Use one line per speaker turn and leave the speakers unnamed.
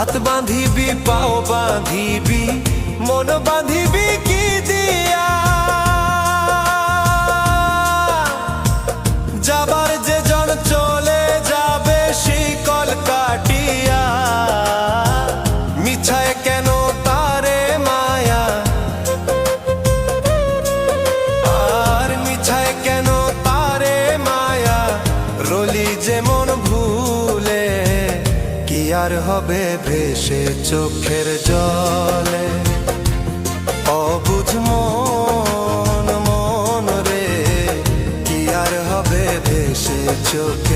হাত বাঁধিবি পাও বাঁধিবি মন বাঁধিবি কি দিয়া যাবার যে জন চলে যাবে শিকল কাটিয়া মিছায় কেন তারে মায়া আর মিছায় কেন তারে মায়া রলি যেমন ভুলে কি আর হবে ভেসে চোখের জলে অবুঝ মন রে কি আর হবে ভেসে চোখ